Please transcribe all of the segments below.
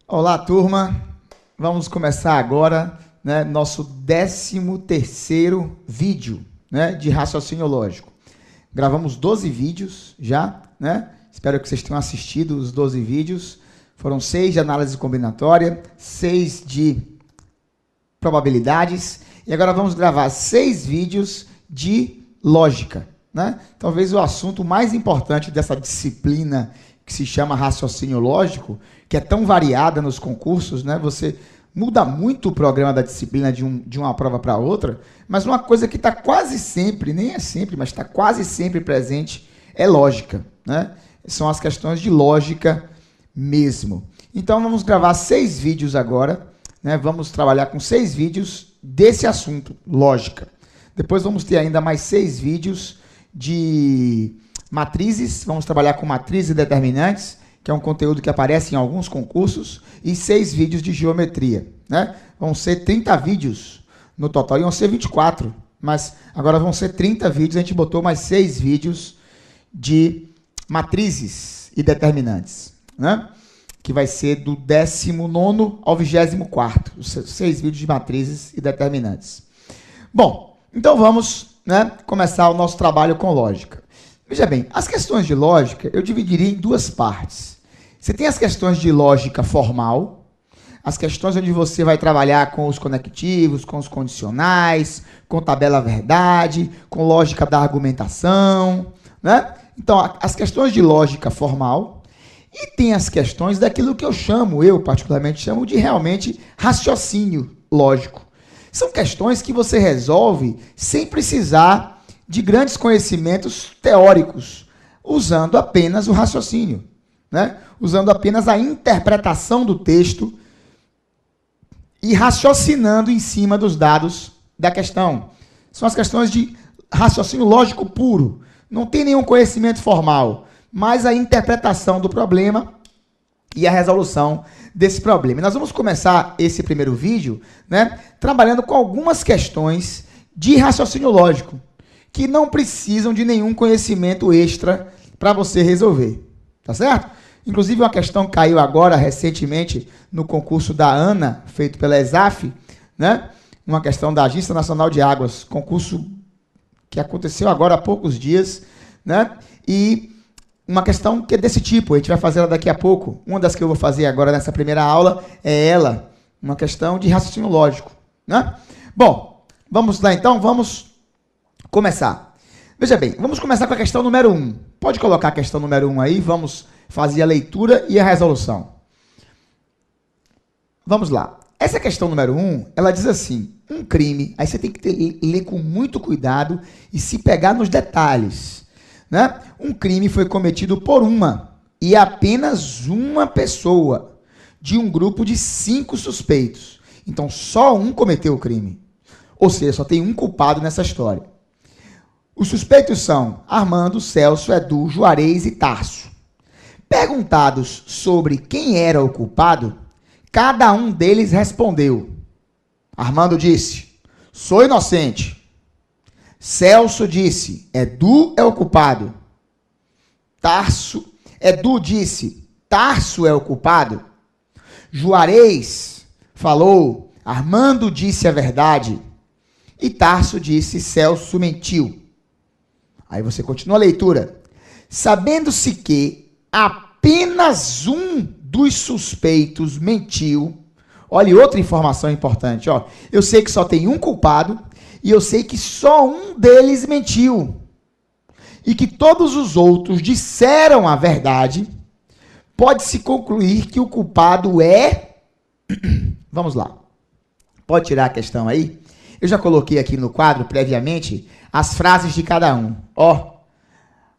Olá, turma. Vamos começar agora, nosso 13º vídeo, de raciocínio lógico. Gravamos 12 vídeos já, Espero que vocês tenham assistido os 12 vídeos. Foram 6 de análise combinatória, 6 de probabilidades e agora vamos gravar 6 vídeos de lógica, Talvez o assunto mais importante dessa disciplina que se chama raciocínio lógico, que é tão variada nos concursos, Você muda muito o programa da disciplina de uma prova para outra, mas uma coisa que está quase sempre, nem é sempre, mas está quase sempre presente, é lógica, São as questões de lógica mesmo. Então vamos gravar 6 vídeos agora, Vamos trabalhar com 6 vídeos desse assunto, lógica. Depois vamos ter ainda mais 6 vídeos de matrizes, vamos trabalhar com matrizes e determinantes, que é um conteúdo que aparece em alguns concursos, e 6 vídeos de geometria, Vão ser 30 vídeos no total, iam ser 24, mas agora vão ser 30 vídeos, a gente botou mais 6 vídeos de matrizes e determinantes, que vai ser do 19º ao 24º, os 6 vídeos de matrizes e determinantes. Bom, então vamos começar o nosso trabalho com lógica. Veja bem, as questões de lógica eu dividiria em 2 partes. Você tem as questões de lógica formal, as questões onde você vai trabalhar com os conectivos, com os condicionais, com tabela verdade, com lógica da argumentação, Então, as questões de lógica formal, e tem as questões daquilo que eu particularmente chamo de realmente raciocínio lógico. São questões que você resolve sem precisar de grandes conhecimentos teóricos, usando apenas o raciocínio, Usando apenas a interpretação do texto e raciocinando em cima dos dados da questão. São as questões de raciocínio lógico puro. Não tem nenhum conhecimento formal, mas a interpretação do problema e a resolução desse problema. E nós vamos começar esse primeiro vídeo, trabalhando com algumas questões de raciocínio lógico, que não precisam de nenhum conhecimento extra para você resolver. Tá certo? Inclusive, uma questão que caiu agora, recentemente, no concurso da ANA, feito pela ESAF, uma questão da Agência Nacional de Águas, concurso que aconteceu agora há poucos dias, E uma questão que é desse tipo, a gente vai fazer ela daqui a pouco. Uma das que eu vou fazer agora nessa primeira aula é ela, uma questão de raciocínio lógico, Bom, vamos lá então, vamos começar. Veja bem, vamos começar com a questão número 1. Pode colocar a questão número 1 aí, vamos fazer a leitura e a resolução. Vamos lá. Essa questão número 1, ela diz assim, um crime, aí você tem que ler com muito cuidado e se pegar nos detalhes, Um crime foi cometido por uma e apenas uma pessoa de um grupo de 5 suspeitos. Então, só um cometeu o crime. Ou seja, só tem um culpado nessa história. Os suspeitos são Armando, Celso, Edu, Juarez e Tarso. Perguntados sobre quem era o culpado, cada um deles respondeu. Armando disse, sou inocente. Celso disse, Edu é o culpado. Edu disse, Tarso é o culpado. Juarez falou, Armando disse a verdade. E Tarso disse, Celso mentiu. Aí você continua a leitura. Sabendo-se que apenas um dos suspeitos mentiu. Olha, outra informação importante. Eu sei que só tem um culpado e eu sei que só um deles mentiu. E que todos os outros disseram a verdade. Pode-se concluir que o culpado é... Vamos lá. Pode tirar a questão aí? Eu já coloquei aqui no quadro, previamente, as frases de cada um.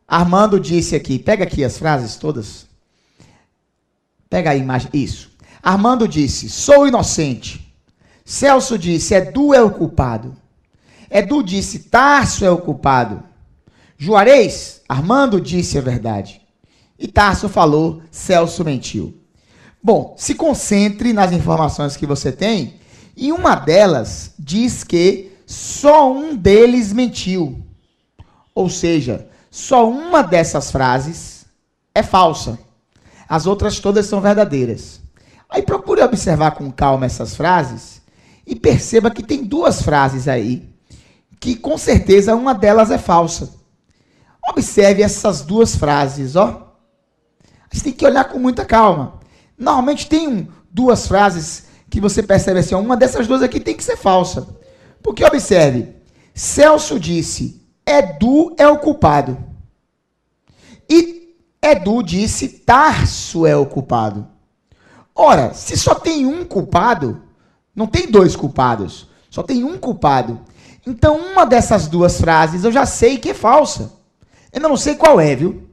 Armando disse aqui, pega aqui as frases todas. Pega a imagem, isso. Armando disse, sou inocente. Celso disse, Edu é o culpado. Edu disse, Tarso é o culpado. Juarez, Armando disse a verdade. E Tarso falou, Celso mentiu. Bom, se concentre nas informações que você tem, e uma delas diz que só um deles mentiu. Ou seja, só uma dessas frases é falsa. As outras todas são verdadeiras. Aí procure observar com calma essas frases e perceba que tem duas frases aí, que com certeza uma delas é falsa. Observe essas duas frases, ó. Você tem que olhar com muita calma. Normalmente tem duas frases que você percebe assim, ó, uma dessas duas aqui tem que ser falsa. Porque observe, Celso disse, Edu é o culpado. E Edu disse, Tarso é o culpado. Ora, se só tem um culpado, não tem dois culpados, só tem um culpado. Então, uma dessas duas frases eu já sei que é falsa. Eu não sei qual é, viu?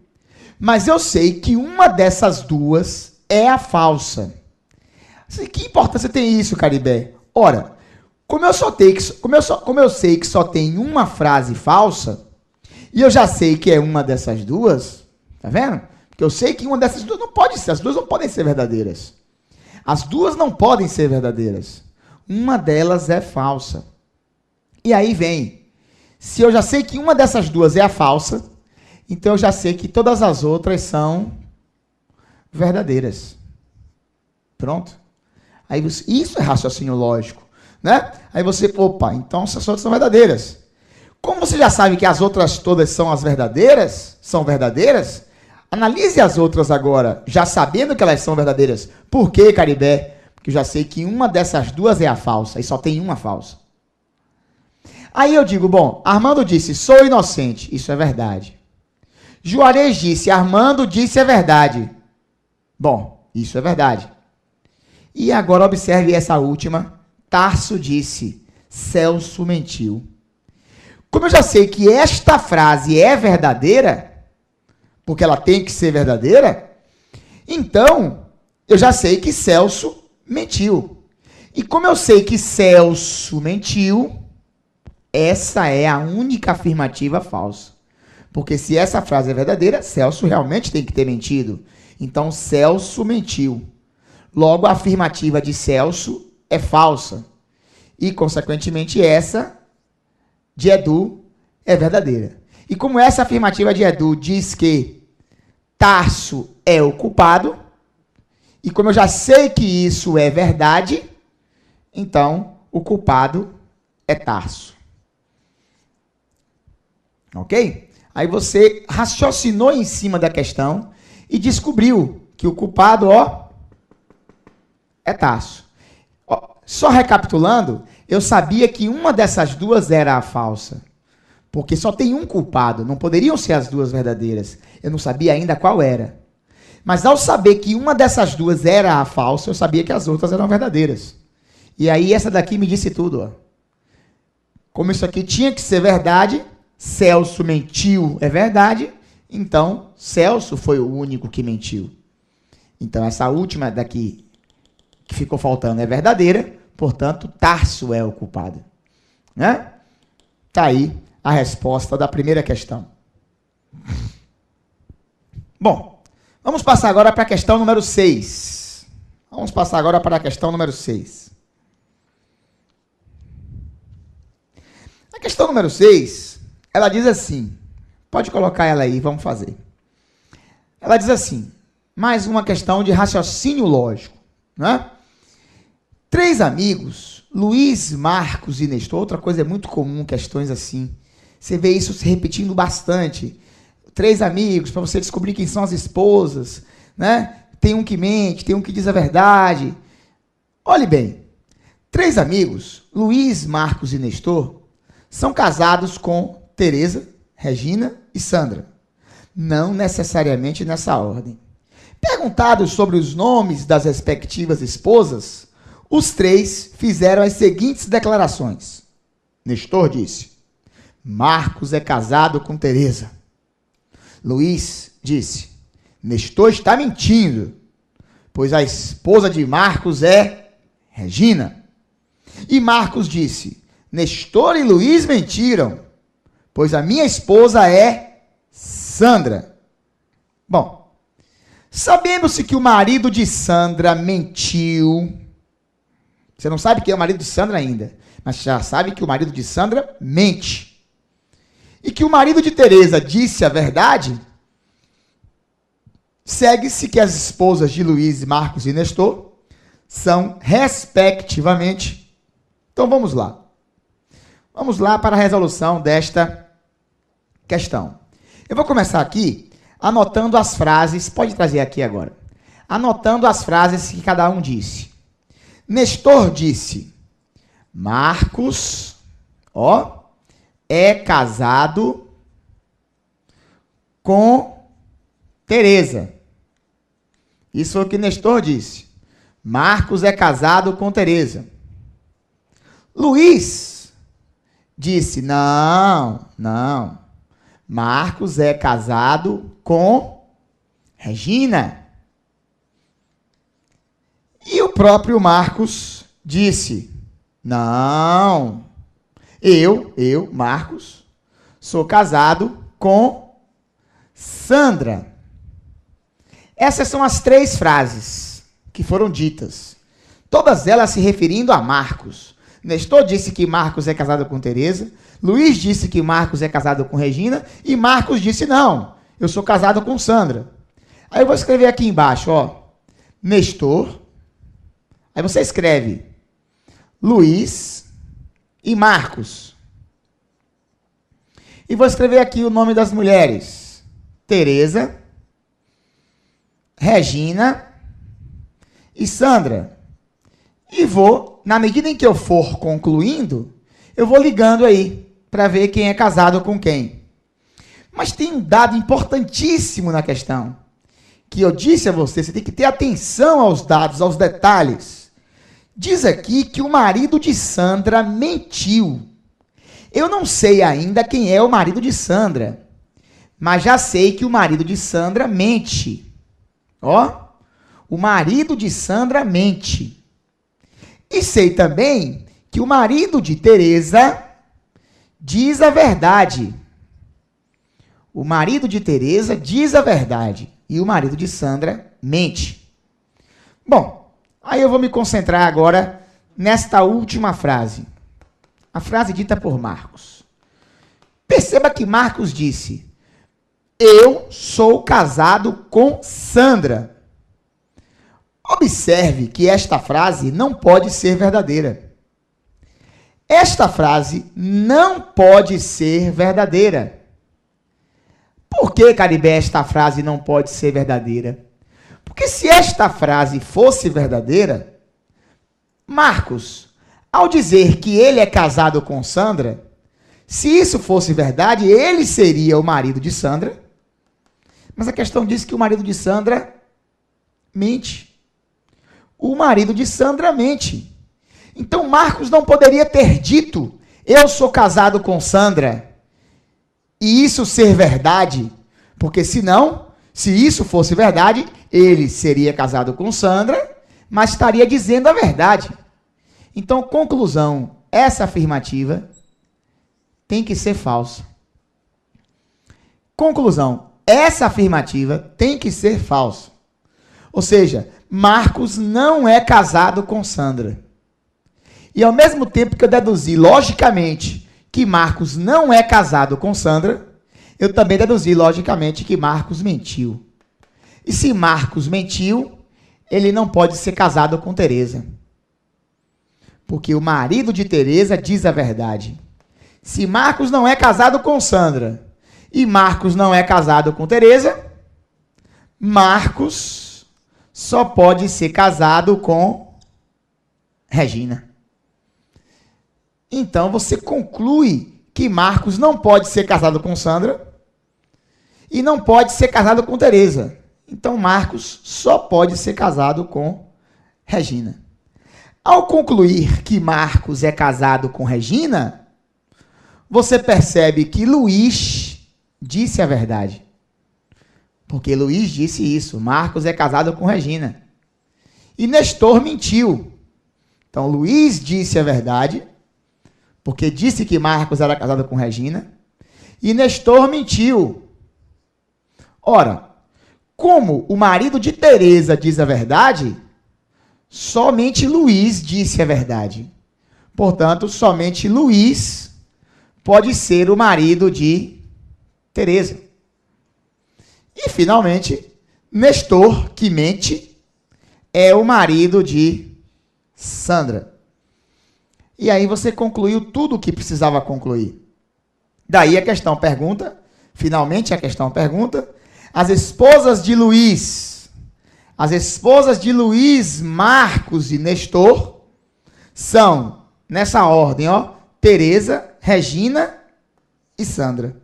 Mas eu sei que uma dessas duas é a falsa. Que importância tem isso, Caribé? Ora, como eu sei que só tem uma frase falsa, e eu já sei que é uma dessas duas, tá vendo? Porque eu sei que uma dessas duas não pode ser, as duas não podem ser verdadeiras. As duas não podem ser verdadeiras. Uma delas é falsa. E aí vem, se eu já sei que uma dessas duas é a falsa, então eu já sei que todas as outras são verdadeiras. Pronto? Aí isso é raciocínio lógico, né? Aí você, opa, então essas outras são verdadeiras. Como você já sabe que as outras todas são verdadeiras, analise as outras agora, já sabendo que elas são verdadeiras. Por quê, Caribé? Porque eu já sei que uma dessas duas é a falsa, e só tem uma falsa. Aí eu digo, bom, Armando disse, sou inocente, isso é verdade. Juarez disse, Armando disse, é verdade. Bom, isso é verdade. E agora observe essa última, Tarso disse, Celso mentiu. Como eu já sei que esta frase é verdadeira, porque ela tem que ser verdadeira, então eu já sei que Celso mentiu. E como eu sei que Celso mentiu, essa é a única afirmativa falsa. Porque se essa frase é verdadeira, Celso realmente tem que ter mentido. Então, Celso mentiu. Logo, a afirmativa de Celso é falsa. E, consequentemente, essa de Edu é verdadeira. E como essa afirmativa de Edu diz que Tarso é o culpado, e como eu já sei que isso é verdade, então o culpado é Tarso. Ok? Aí você raciocinou em cima da questão e descobriu que o culpado, ó, é Tarso. Ó, só recapitulando, eu sabia que uma dessas duas era a falsa. Porque só tem um culpado, não poderiam ser as duas verdadeiras. Eu não sabia ainda qual era. Mas ao saber que uma dessas duas era a falsa, eu sabia que as outras eram verdadeiras. E aí essa daqui me disse tudo, ó. Como isso aqui tinha que ser verdade, Celso mentiu, é verdade, então Celso foi o único que mentiu. Então essa última daqui que ficou faltando é verdadeira, portanto Tarso é o culpado. Né? Tá aí a resposta da primeira questão. Bom, vamos passar agora para a questão número 6. Vamos passar agora para a questão número 6. A questão número 6, ela diz assim, pode colocar ela aí, vamos fazer. Ela diz assim, mais uma questão de raciocínio lógico, né? 3 amigos, Luiz, Marcos e Nestor, outra coisa é muito comum, questões assim, você vê isso se repetindo bastante. 3 amigos, para você descobrir quem são as esposas, né? Tem um que mente, tem um que diz a verdade. Olhe bem, 3 amigos, Luiz, Marcos e Nestor, são casados com Teresa, Regina e Sandra. Não necessariamente nessa ordem. Perguntados sobre os nomes das respectivas esposas, os 3 fizeram as seguintes declarações. Nestor disse, Marcos é casado com Teresa. Luiz disse, Nestor está mentindo, pois a esposa de Marcos é Regina. E Marcos disse, Nestor e Luiz mentiram, pois a minha esposa é Sandra. Bom, sabendo-se que o marido de Sandra mentiu, você não sabe quem é o marido de Sandra ainda, mas já sabe que o marido de Sandra mente. E que o marido de Teresa disse a verdade, segue-se que as esposas de Luiz, Marcos e Nestor são respectivamente. Então vamos lá. Vamos lá para a resolução desta questão. Eu vou começar aqui anotando as frases, pode trazer aqui agora. Anotando as frases que cada um disse. Nestor disse: Marcos, é casado com Teresa. Isso foi o que Nestor disse. Marcos é casado com Teresa. Luiz disse: não. Marcos é casado com Regina. E o próprio Marcos disse: não. Eu, Marcos, sou casado com Sandra. Essas são as 3 frases que foram ditas. Todas elas se referindo a Marcos. Nestor disse que Marcos é casado com Teresa. Luiz disse que Marcos é casado com Regina. E Marcos disse: não, eu sou casado com Sandra. Aí eu vou escrever aqui embaixo, Nestor. Aí você escreve Luiz e Marcos. E vou escrever aqui o nome das mulheres: Teresa, Regina e Sandra. E vou, na medida em que eu for concluindo, eu vou ligando aí para ver quem é casado com quem. Mas tem um dado importantíssimo na questão, que eu disse a você tem que ter atenção aos dados, aos detalhes. Diz aqui que o marido de Sandra mentiu. Eu não sei ainda quem é o marido de Sandra, mas já sei que o marido de Sandra mente. O marido de Sandra mente. E sei também que o marido de Teresa diz a verdade. O marido de Teresa diz a verdade. E o marido de Sandra mente. Bom, aí eu vou me concentrar agora nesta última frase. A frase dita por Marcos. Perceba que Marcos disse: eu sou casado com Sandra. Observe que esta frase não pode ser verdadeira. Esta frase não pode ser verdadeira. Por que, Caribé, esta frase não pode ser verdadeira? Porque se esta frase fosse verdadeira, Marcos, ao dizer que ele é casado com Sandra, se isso fosse verdade, ele seria o marido de Sandra. Mas a questão diz que o marido de Sandra mente. O marido de Sandra mente. Então Marcos não poderia ter dito: eu sou casado com Sandra, e isso ser verdade, porque senão, se isso fosse verdade, ele seria casado com Sandra, mas estaria dizendo a verdade. Então, conclusão, essa afirmativa tem que ser falsa. Conclusão, essa afirmativa tem que ser falsa. Ou seja, Marcos não é casado com Sandra. E ao mesmo tempo que eu deduzi, logicamente, que Marcos não é casado com Sandra, eu também deduzi, logicamente, que Marcos mentiu. E se Marcos mentiu, ele não pode ser casado com Teresa. Porque o marido de Teresa diz a verdade. Se Marcos não é casado com Sandra e Marcos não é casado com Teresa, Marcos só pode ser casado com Regina. Então você conclui que Marcos não pode ser casado com Sandra e não pode ser casado com Teresa. Então Marcos só pode ser casado com Regina. Ao concluir que Marcos é casado com Regina, você percebe que Luiz disse a verdade. Porque Luiz disse isso: Marcos é casado com Regina. E Nestor mentiu. Então Luiz disse a verdade, porque disse que Marcos era casado com Regina. E Nestor mentiu. Ora, como o marido de Teresa diz a verdade, somente Luiz disse a verdade. Portanto, somente Luiz pode ser o marido de Teresa. E, finalmente, Nestor, que mente, é o marido de Sandra. E aí você concluiu tudo o que precisava concluir. Daí a questão pergunta, finalmente a questão pergunta, as esposas de Luiz, Marcos e Nestor, são, nessa ordem, ó, Tereza, Regina e Sandra.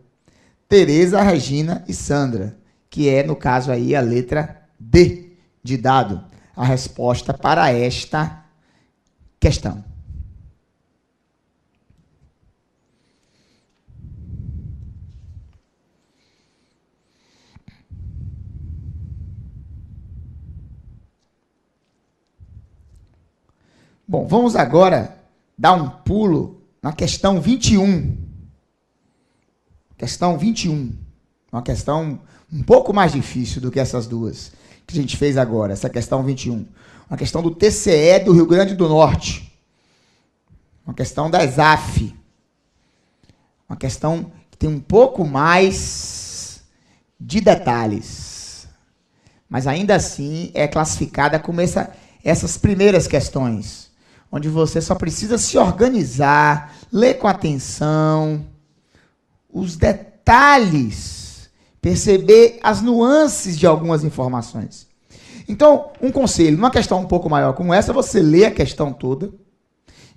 Tereza, Regina e Sandra, que é, no caso aí, a letra D de dado, a resposta para esta questão. Bom, vamos agora dar um pulo na questão 21. Questão 21. Uma questão um pouco mais difícil do que essas duas que a gente fez agora, essa questão 21. Uma questão do TCE do Rio Grande do Norte. Uma questão da ESAF. Uma questão que tem um pouco mais de detalhes. Mas ainda assim é classificada como essas primeiras questões, onde você só precisa se organizar, ler com atenção os detalhes, perceber as nuances de algumas informações. Então, um conselho, numa questão um pouco maior como essa, você lê a questão toda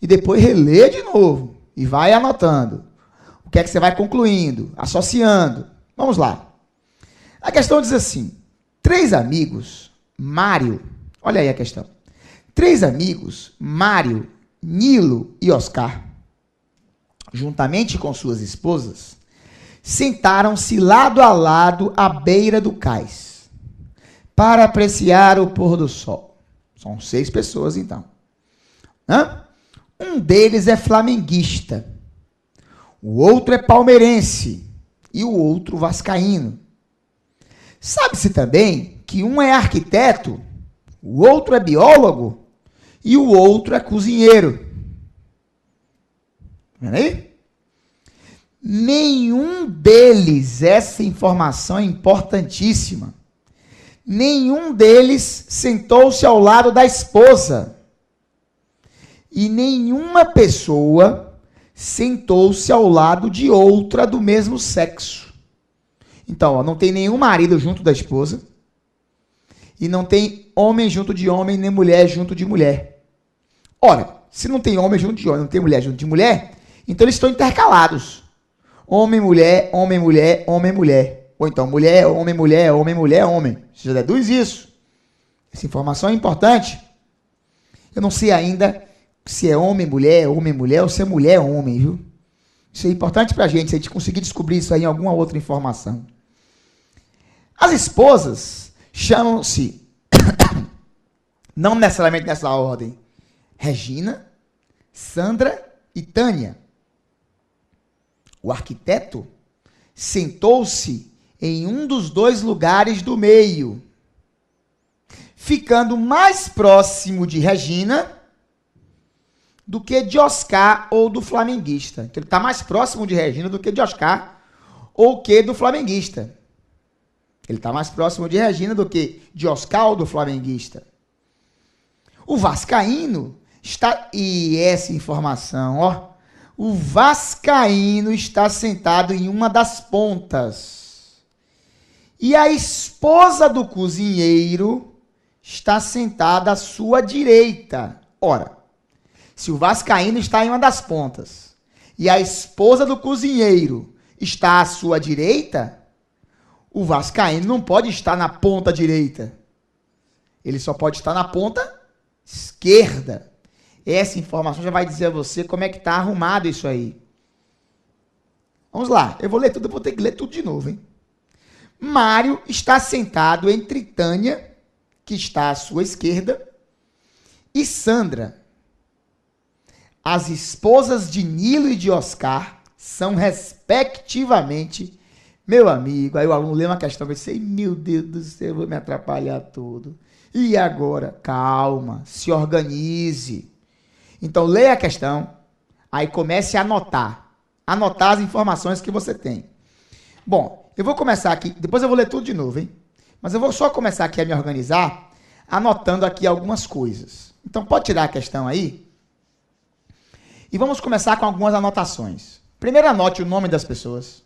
e depois relê de novo e vai anotando o que é que você vai concluindo, associando. Vamos lá. A questão diz assim: 3 amigos, Mário, olha aí a questão. 3 amigos, Mário, Nilo e Oscar, juntamente com suas esposas, sentaram-se lado a lado à beira do cais para apreciar o pôr do sol. São 6 pessoas, então. Um deles é flamenguista, o outro é palmeirense e o outro vascaíno. Sabe-se também que um é arquiteto, o outro é biólogo e o outro é cozinheiro. Vendo aí? Nenhum deles, essa informação é importantíssima, nenhum deles sentou-se ao lado da esposa. E nenhuma pessoa sentou-se ao lado de outra do mesmo sexo. Então, ó, não tem nenhum marido junto da esposa, e não tem homem junto de homem, nem mulher junto de mulher. Ora, se não tem homem junto de homem, não tem mulher junto de mulher, então eles estão intercalados. Homem, mulher, homem, mulher, homem, mulher. Ou então mulher, homem, mulher, homem, mulher, homem. Você já deduz isso. Essa informação é importante. Eu não sei ainda se é homem, mulher, ou se é mulher, homem, viu? Isso é importante pra gente, se a gente conseguir descobrir isso aí em alguma outra informação. As esposas chamam-se, não necessariamente nessa ordem, Regina, Sandra e Tânia. O arquiteto sentou-se em um dos 2 lugares do meio, ficando mais próximo de Regina do que de Oscar ou do flamenguista. Então, ele está mais próximo de Regina do que de Oscar ou que do flamenguista. Ele está mais próximo de Regina do que de Oscar ou do flamenguista. O vascaíno está... E essa informação, ó. O vascaíno está sentado em uma das pontas. E a esposa do cozinheiro está sentada à sua direita. Ora, se o vascaíno está em uma das pontas e a esposa do cozinheiro está à sua direita, o vascaíno não pode estar na ponta direita. Ele só pode estar na ponta esquerda. Essa informação já vai dizer a você como é que está arrumado isso aí. Vamos lá, eu vou ler tudo, eu vou ter que ler tudo de novo, hein? Mário está sentado entre Tânia, que está à sua esquerda, e Sandra. As esposas de Nilo e de Oscar são, respectivamente, meu amigo. Aí o aluno lê uma questão e diz, meu Deus do céu, eu vou me atrapalhar todo. E agora? Calma, se organize. Então, leia a questão, aí comece a anotar. Anotar as informações que você tem. Bom, eu vou começar aqui, depois eu vou ler tudo de novo, hein? Mas eu vou só começar aqui a me organizar, anotando aqui algumas coisas. Então, pode tirar a questão aí? E vamos começar com algumas anotações. Primeiro, anote o nome das pessoas.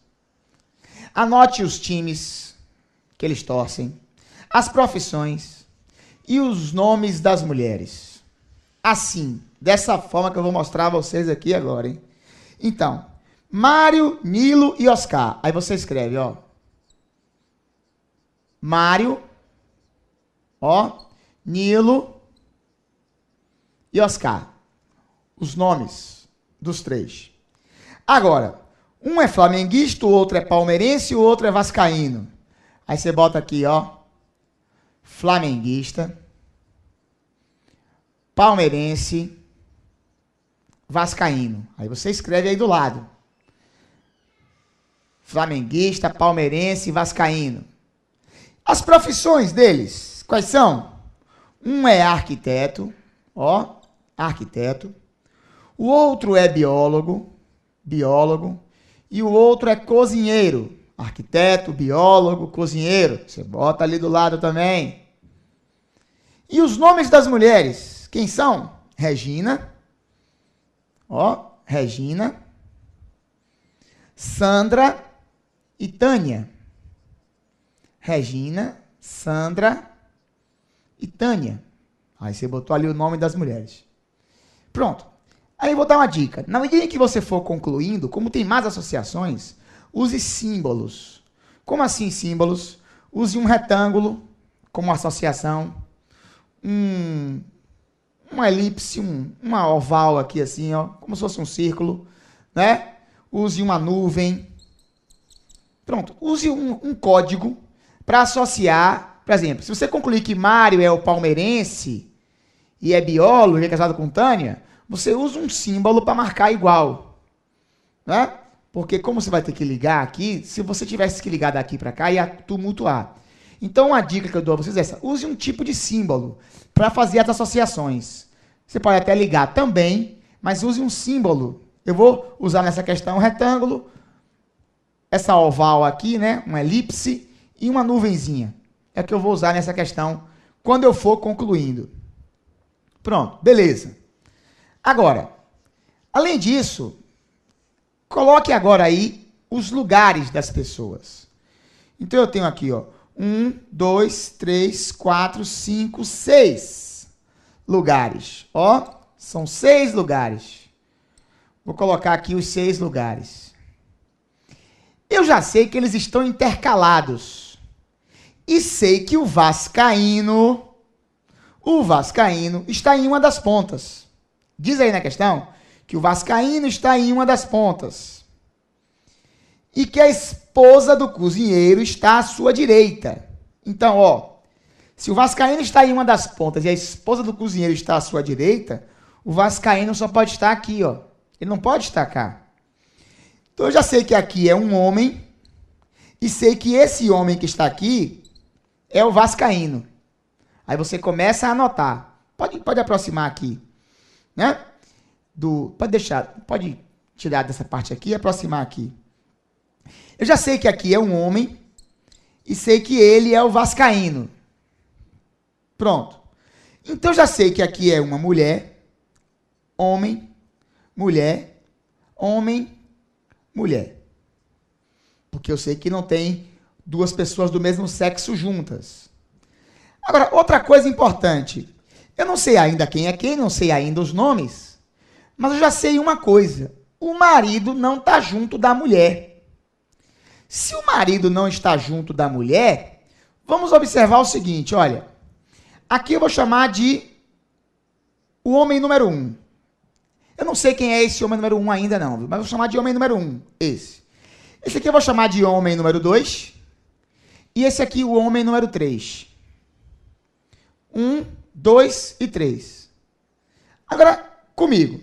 Anote os times que eles torcem, as profissões e os nomes das mulheres. Assim, dessa forma que eu vou mostrar a vocês aqui agora, hein? Então, Mário, Nilo e Oscar. Aí você escreve, ó. Mário, ó, Nilo e Oscar. Os nomes dos três. Agora, um é flamenguista, o outro é palmeirense e o outro é vascaíno. Aí você bota aqui, ó. Flamenguista, palmeirense, vascaíno. Aí você escreve aí do lado. Flamenguista, palmeirense e vascaíno. As profissões deles, quais são? Um é arquiteto, ó, arquiteto. O outro é biólogo, e o outro é cozinheiro. Arquiteto, biólogo, cozinheiro. Você bota ali do lado também. E os nomes das mulheres, quem são? Regina, ó, Regina, Sandra e Tânia. Regina, Sandra e Tânia. Aí você botou ali o nome das mulheres. Pronto. Aí eu vou dar uma dica. Na medida em que você for concluindo, como tem mais associações, use símbolos. Como assim símbolos? Use um retângulo como associação, uma elipse, uma oval aqui assim, ó, como se fosse um círculo, né? Use uma nuvem. Pronto. Use um código para associar, por exemplo, se você concluir que Mário é o palmeirense e é biólogo e é casado com Tânia, você usa um símbolo para marcar igual, né? Porque como você vai ter que ligar aqui, se você tivesse que ligar daqui para cá, ia tumultuar. Então, uma dica que eu dou a vocês é essa. Use um tipo de símbolo para fazer as associações. Você pode até ligar também, mas use um símbolo. Eu vou usar nessa questão um retângulo, essa oval aqui, né? Uma elipse e uma nuvenzinha. É o que eu vou usar nessa questão quando eu for concluindo. Pronto, beleza. Agora, além disso, coloque agora aí os lugares das pessoas. Então eu tenho aqui, ó, 1, 2, 3, 4, 5, 6 lugares. Ó, são 6 lugares. Vou colocar aqui os 6 lugares. Eu já sei que eles estão intercalados. E sei que o vascaíno está em uma das pontas. Diz aí na questão que o vascaíno está em uma das pontas. E que a esposa do cozinheiro está à sua direita. Então, ó, se o vascaíno está em uma das pontas e a esposa do cozinheiro está à sua direita, o vascaíno só pode estar aqui, ó. Ele não pode estar cá. Então, eu já sei que aqui é um homem e sei que esse homem que está aqui é o vascaíno. Aí você começa a anotar. Pode aproximar aqui, né? Pode tirar dessa parte aqui e aproximar aqui. Eu já sei que aqui é um homem e sei que ele é o vascaíno. Pronto. Então eu já sei que aqui é uma mulher, homem, mulher, homem, mulher. Porque eu sei que não tem duas pessoas do mesmo sexo juntas. Agora, outra coisa importante. Eu não sei ainda quem é quem, não sei ainda os nomes, mas eu já sei uma coisa. O marido não está junto da mulher. Se o marido não está junto da mulher, vamos observar o seguinte, olha. Aqui eu vou chamar de o homem número 1. Eu não sei quem é esse homem número 1 ainda não, mas vou chamar de homem número 1, esse. Esse aqui eu vou chamar de homem número 2. E esse aqui o homem número 3. 1, 2 e 3. Agora, comigo.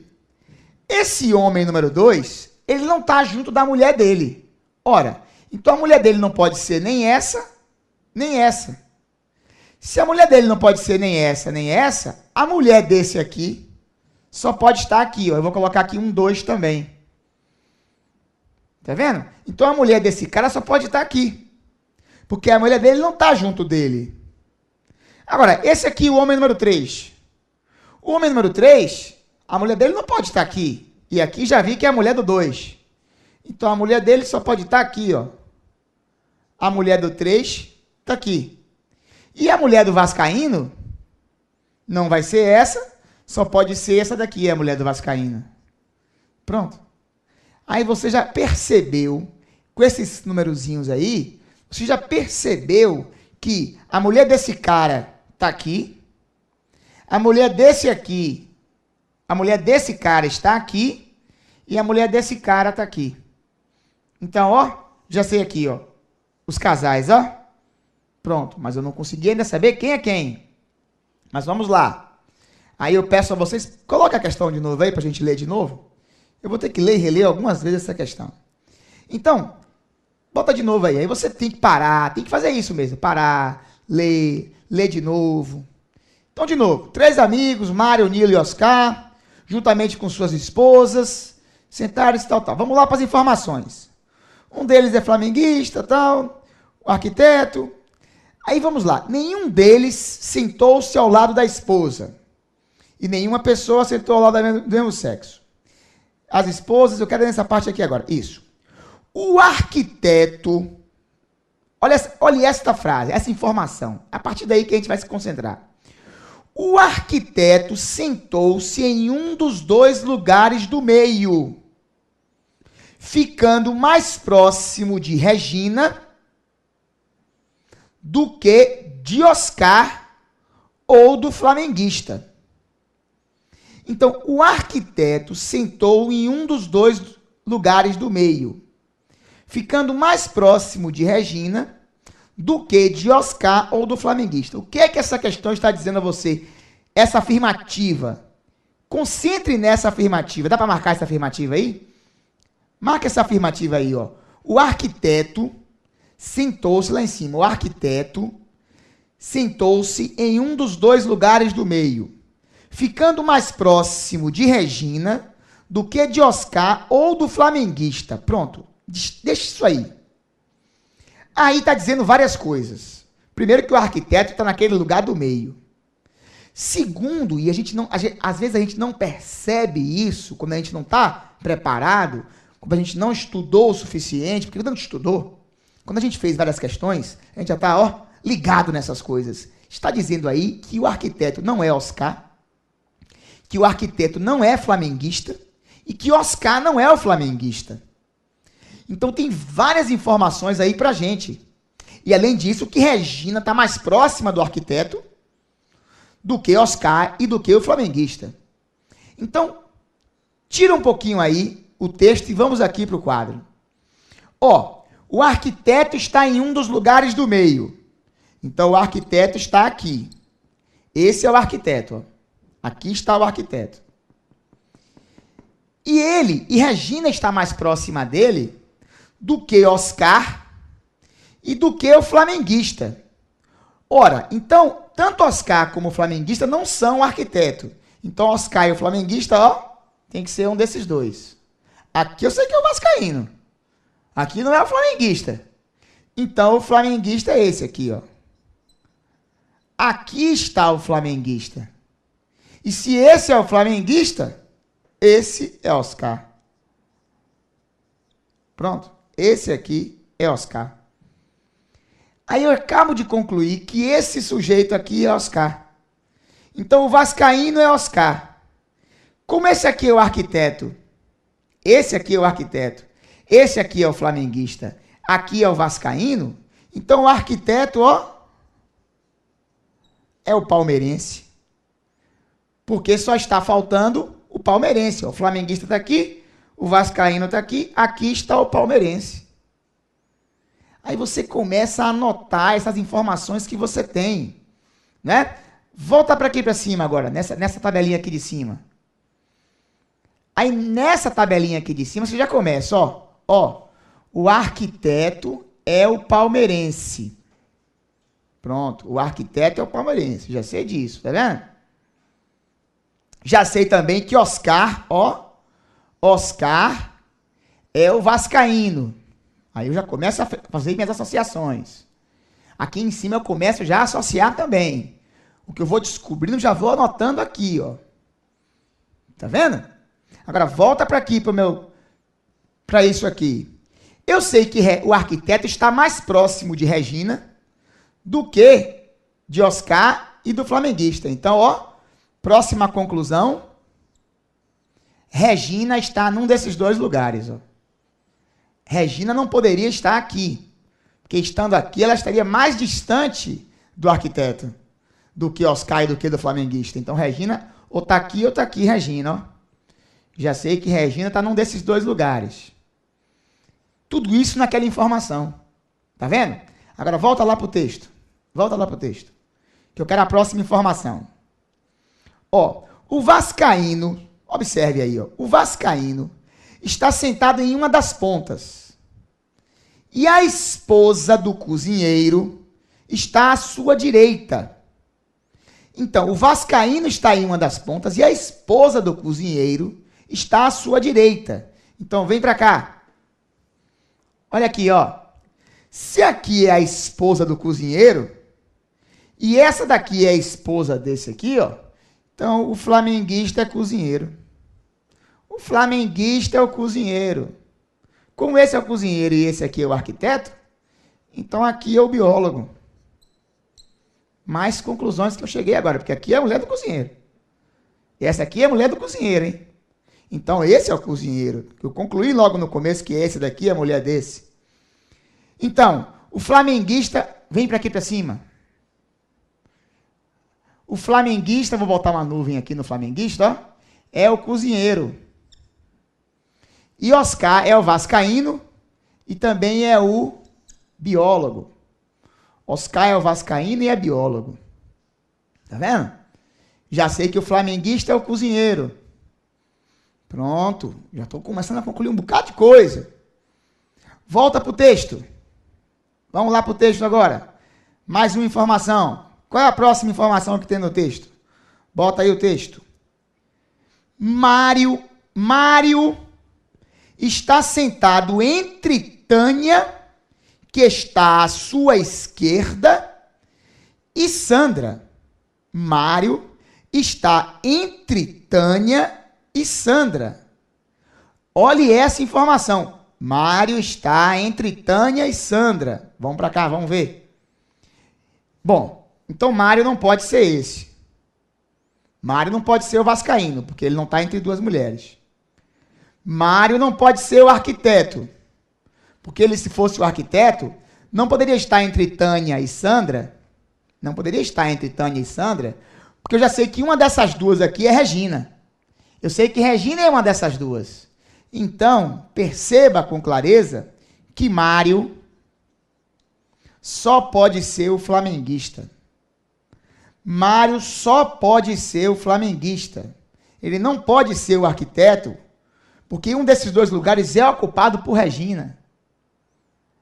Esse homem número 2, ele não está junto da mulher dele. Ora, então a mulher dele não pode ser nem essa, nem essa. Se a mulher dele não pode ser nem essa, a mulher desse aqui só pode estar aqui. Ó. Eu vou colocar aqui um 2 também. Tá vendo? Então a mulher desse cara só pode estar aqui. Porque a mulher dele não está junto dele. Agora, esse aqui, o homem número 3. O homem número 3, a mulher dele não pode estar aqui. E aqui já vi que é a mulher do 2. Então, a mulher dele só pode estar aqui, ó. A mulher do 3 está aqui. E a mulher do vascaíno não vai ser essa, só pode ser essa daqui, a mulher do vascaíno. Pronto. Aí você já percebeu, com esses numerozinhos aí, você já percebeu que a mulher desse cara está aqui, a mulher desse aqui, a mulher desse cara está aqui, e a mulher desse cara está aqui. Então, ó, já sei aqui, ó, os casais, ó. Pronto, mas eu não consegui ainda saber quem é quem. Mas vamos lá. Aí eu peço a vocês, coloque a questão de novo aí para a gente ler de novo. Eu vou ter que ler e reler algumas vezes essa questão. Então, bota de novo aí. Aí você tem que parar, tem que fazer isso mesmo. Parar, ler de novo. Então, de novo. 3 amigos, Mário, Nilo e Oscar, juntamente com suas esposas, sentaram-se, tal. Vamos lá para as informações. Um deles é flamenguista, tal, o arquiteto. Aí vamos lá. Nenhum deles sentou-se ao lado da esposa. E nenhuma pessoa sentou ao lado do mesmo sexo. As esposas, eu quero nessa parte aqui agora. Isso. O arquiteto, olha esta frase, essa informação. A partir daí que a gente vai se concentrar. O arquiteto sentou-se em um dos 2 lugares do meio, ficando mais próximo de Regina do que de Oscar ou do flamenguista. Então, o arquiteto sentou em um dos 2 lugares do meio, ficando mais próximo de Regina do que de Oscar ou do flamenguista. O que é que essa questão está dizendo a você? Essa afirmativa. Concentre nessa afirmativa. Dá para marcar essa afirmativa aí? Marca essa afirmativa aí, ó. O arquiteto sentou-se lá em cima. O arquiteto sentou-se em um dos 2 lugares do meio, ficando mais próximo de Regina do que de Oscar ou do flamenguista. Pronto, deixa isso aí. Aí está dizendo várias coisas. Primeiro, que o arquiteto está naquele lugar do meio. Segundo, e às vezes a gente não percebe isso quando a gente não está preparado, quando a gente não estudou o suficiente, porque quando a gente estudou, quando a gente fez várias questões, a gente já está ligado nessas coisas. Está dizendo aí que o arquiteto não é Oscar, que o arquiteto não é flamenguista e que Oscar não é o flamenguista. Então tem várias informações aí pra gente. E além disso, que Regina está mais próxima do arquiteto do que Oscar e do que o flamenguista. Então, tira um pouquinho aí o texto e vamos aqui para o quadro. Ó, o arquiteto está em um dos lugares do meio. Então, o arquiteto está aqui. Esse é o arquiteto, ó. Aqui está o arquiteto. E Regina está mais próxima dele do que Oscar e do que o flamenguista. Ora, então, tanto Oscar como o flamenguista não são o arquiteto. Então, Oscar e o flamenguista, ó, tem que ser um desses 2. Aqui eu sei que é o vascaíno. Aqui não é o flamenguista. Então, o flamenguista é esse aqui, ó. Aqui está o flamenguista. E se esse é o flamenguista, esse é Oscar. Pronto. Esse aqui é Oscar. Aí eu acabo de concluir que esse sujeito aqui é Oscar. Então o vascaíno é Oscar. Como esse aqui é o arquiteto, esse aqui é o arquiteto, esse aqui é o flamenguista, aqui é o vascaíno, então o arquiteto, ó, é o palmeirense. Porque só está faltando o palmeirense. Ó. O flamenguista está aqui, o vascaíno está aqui está o palmeirense. Aí você começa a anotar essas informações que você tem, né? Volta para aqui para cima agora, nessa tabelinha aqui de cima. Aí nessa tabelinha aqui de cima você já começa, ó, o arquiteto é o palmeirense. Pronto, o arquiteto é o palmeirense, já sei disso, tá vendo? Já sei também que Oscar, ó, Oscar é o vascaíno. Aí eu já começo a fazer minhas associações. Aqui em cima eu começo já a associar também. O que eu vou descobrindo, já vou anotando aqui, ó. Tá vendo? Agora, volta para aqui, para isso aqui. Eu sei que o arquiteto está mais próximo de Regina do que de Oscar e do flamenguista. Então, ó, próxima conclusão. Regina está num desses dois lugares, ó. Regina não poderia estar aqui. Porque estando aqui, ela estaria mais distante do arquiteto do que Oscar e do que do flamenguista. Então, Regina, ou tá aqui, Regina, ó. Já sei que Regina está num desses dois lugares. Tudo isso naquela informação. Tá vendo? Agora, volta lá pro texto. Volta lá pro texto. Que eu quero a próxima informação. Ó, o vascaíno, observe aí, ó. O vascaíno está sentado em uma das pontas. E a esposa do cozinheiro está à sua direita. Então, o vascaíno está em uma das pontas e a esposa do cozinheiro está à sua direita. Então, vem para cá. Olha aqui, ó. Se aqui é a esposa do cozinheiro e essa daqui é a esposa desse aqui, ó. Então, o flamenguista é cozinheiro. O flamenguista é o cozinheiro. Como esse é o cozinheiro e esse aqui é o arquiteto, então aqui é o biólogo. Mais conclusões que eu cheguei agora, porque aqui é a mulher do cozinheiro. E essa aqui é a mulher do cozinheiro, hein? Então esse é o cozinheiro. Eu concluí logo no começo que esse daqui é a mulher desse. Então, o flamenguista, vem para aqui para cima. O flamenguista, vou botar uma nuvem aqui no flamenguista, ó, é o cozinheiro. E Oscar é o vascaíno e também é o biólogo. Oscar é o vascaíno e é biólogo. Tá vendo? Já sei que o flamenguista é o cozinheiro. Pronto, já estou começando a concluir um bocado de coisa. Volta para o texto. Vamos lá para o texto agora. Mais uma informação. Qual é a próxima informação que tem no texto? Bota aí o texto. Mário está sentado entre Tânia, que está à sua esquerda, e Sandra. Mário está entre Tânia e Sandra. Olhe essa informação. Mário está entre Tânia e Sandra. Vamos para cá, vamos ver. Bom, então Mário não pode ser esse. Mário não pode ser o vascaíno, porque ele não está entre duas mulheres. Mário não pode ser o arquiteto, porque ele, se fosse o arquiteto, não poderia estar entre Tânia e Sandra. Não poderia estar entre Tânia e Sandra, porque eu já sei que uma dessas duas aqui é Regina. Eu sei que Regina é uma dessas duas. Então, perceba com clareza que Mário só pode ser o flamenguista. Mário só pode ser o flamenguista. Ele não pode ser o arquiteto, porque um desses dois lugares é ocupado por Regina.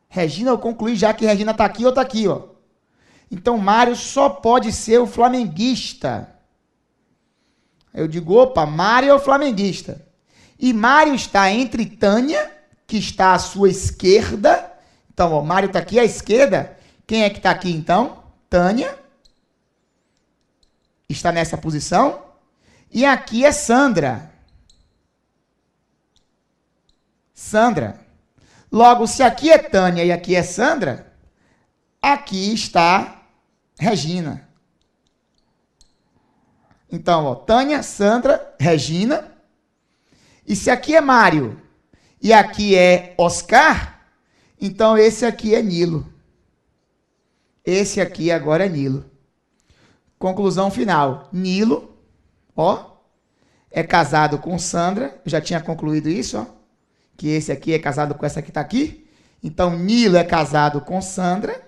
Regina, eu concluí já que Regina está aqui ou está aqui, ó. Então, Mário só pode ser o flamenguista. Eu digo, opa, Mário é o flamenguista. E Mário está entre Tânia, que está à sua esquerda. Então, ó, Mário está aqui à esquerda. Quem é que está aqui, então? Tânia. Está nessa posição. E aqui é Sandra. Sandra. Logo, se aqui é Tânia e aqui é Sandra, aqui está Regina. Então, ó, Tânia, Sandra, Regina. E se aqui é Mário e aqui é Oscar, então esse aqui é Nilo. Esse aqui agora é Nilo. Conclusão final. Nilo, ó, é casado com Sandra. Eu já tinha concluído isso, ó. Que esse aqui é casado com essa que está aqui. Então, Nilo é casado com Sandra.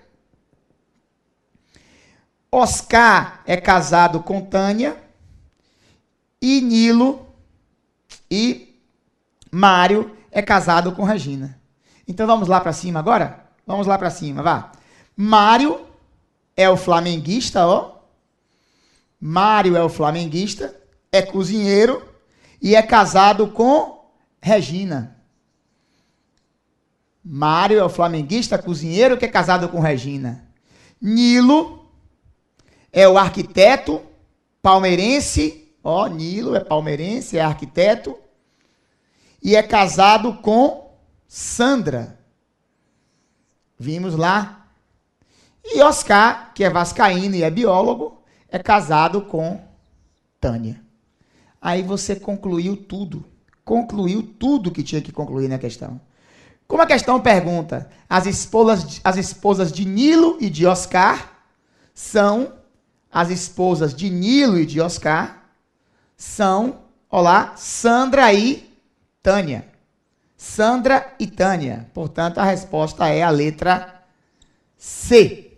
Oscar é casado com Tânia. E Nilo e Mário é casado com Regina. Então, vamos lá para cima agora? Vamos lá para cima, vá. Mário é o flamenguista, ó. Mário é o flamenguista, é cozinheiro e é casado com Regina. Mário é o flamenguista, cozinheiro, que é casado com Regina. Nilo é o arquiteto palmeirense, ó, Nilo é palmeirense, é arquiteto, e é casado com Sandra. Vimos lá. E Oscar, que é vascaíno e é biólogo, é casado com Tânia. Aí você concluiu tudo que tinha que concluir na questão. Como a questão pergunta, as esposas de Nilo e de Oscar são, as esposas de Nilo e de Oscar são, olá, Sandra e Tânia. Sandra e Tânia. Portanto, a resposta é a letra C.